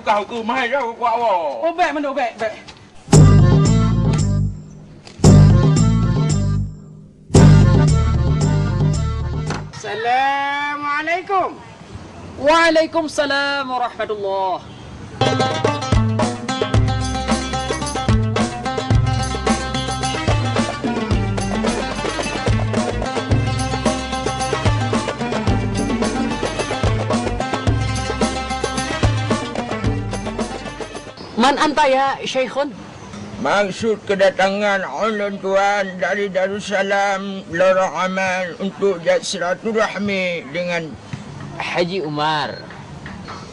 tukar hukum mai dah kuat awak. Oh, baik mana baik. Assalamualaikum. Waalaikumsalam warahmatullahi. Man anta ya Syekhun? Maksud kedatangan ulun tuan dari Darussalam Lorong Aman untuk silaturahmi dengan Haji Umar.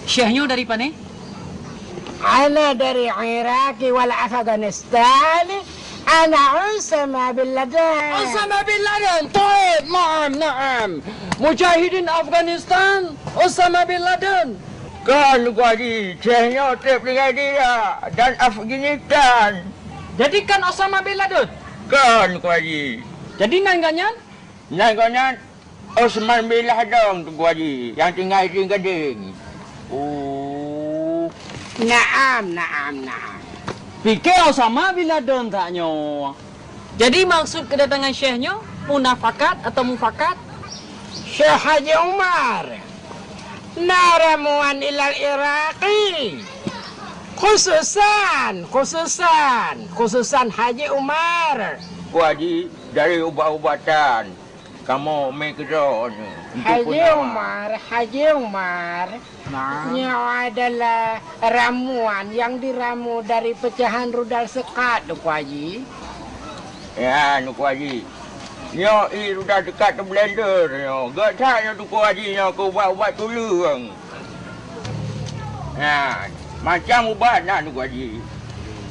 Syekhnya dari mana? Ana dari Iraq wal Afghanistan. Ana Usama bin Laden. Usama bin Laden. Taib, na'am. Mujahidin Afghanistan, Usama bin Laden. kan Haji, Syekhnya trip dengan dia dan Afghanistan. Jadi kan Osama bin Laden? Kan Haji. Jadi nangannya? Nangannya Osman bin Laden tu Haji, yang tinggal di Gading. Oh. Naam. Fikir Osama bin Laden taknya. Jadi maksud kedatangan Syekhnya munafakat atau mufakat? Syekh Haji Umar. Naramuan ilal Iraqi. Khususan Haji Umar. Haji dari ubat-ubatan. Kamu main kerja ni. Haji Umar. Nya adalah ramuan yang diramu dari pecahan rudal sekat, Duk Haji. Ya, Duk Haji. Nyo sudah dekat ke blender nyo. Gak saya tu Haji nyo kau ubat-ubat tulung. Ya, macam ubat nak Duk Haji.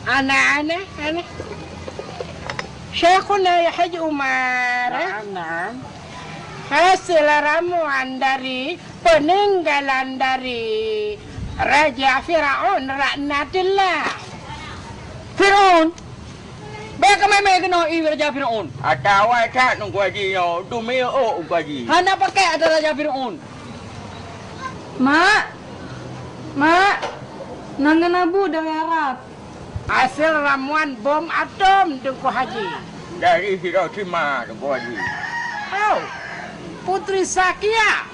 Anak. Syekhuna ya Haji Umar. Naam. Hasil ramuan dari peninggalan dari Raja Firaun laknatillah. Firaun? Baik kami kena Raja Firaun. Atau tak Duk Haji nyo. Tu Duk Haji. Hana pakai ada Raja Firaun. Mak, nangan abu dari Arab. Hasil ramuan bom atom Duk Haji. Dari Hiroshima Duk Haji. Oh, Putri Sakia.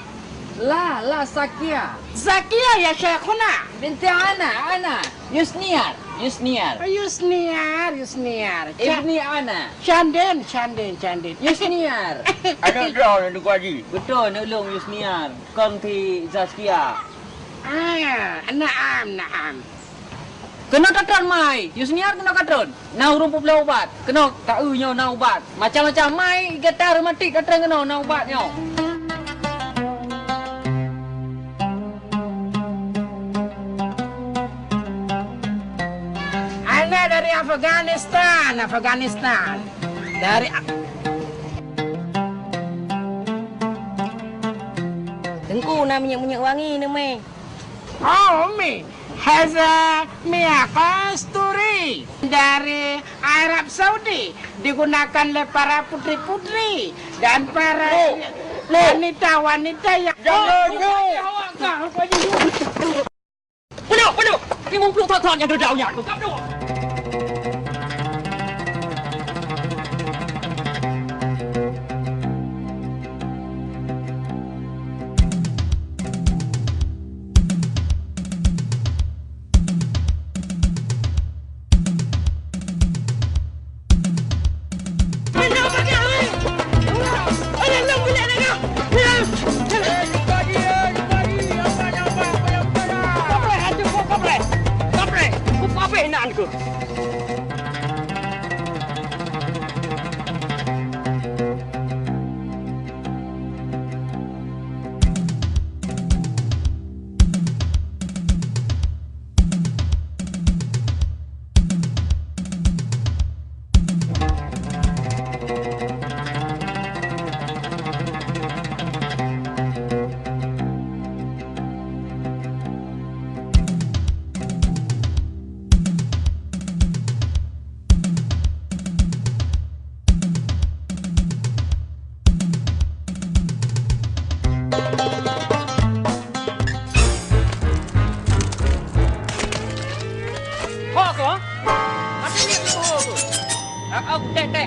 La Sakia. Sakia ya Syekhuna. Binti Ana. Yusniar. Yusniar. Ibni Ana. Canden. Yusniar. Ada draw Duk Haji. Betul, nolong Yusniar. Konti Zaskia. Naam. Kena katron mai. Yusniar kena katron. Nau rumput belah ubat. Kena kaunya nau ubat. Macam-macam mai getar mati katron kena nau ubatnya. Ana dari Afghanistan. Dari Tengku nak minyak wangi ni, Mei. Oh, Mi. Haza Mia Kasturi dari Arab Saudi digunakan oleh para putri-putri dan para wanita-wanita yang Penuh. Ini mumpuk tuan yang dudaunya. Apa enak ke?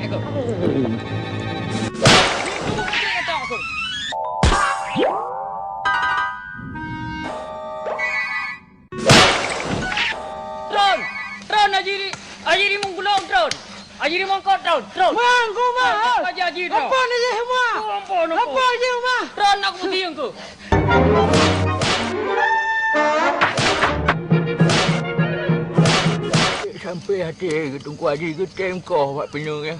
ikut. Drone! Drone Haji mong gulong drone. Haji mong kau drone. Mang, kau mah. Haji drone. Apa ni je semua? Apa je mah? Drone aku putih yang tu. Sampai hati Tunku Haji getem kau buat penuh ya.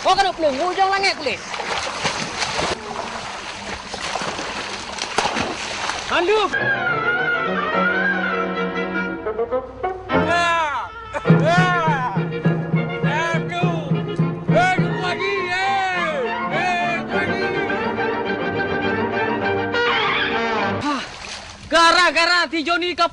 Kau kena pelung hujung langit boleh. Handu. Gara-gara si Johnny kau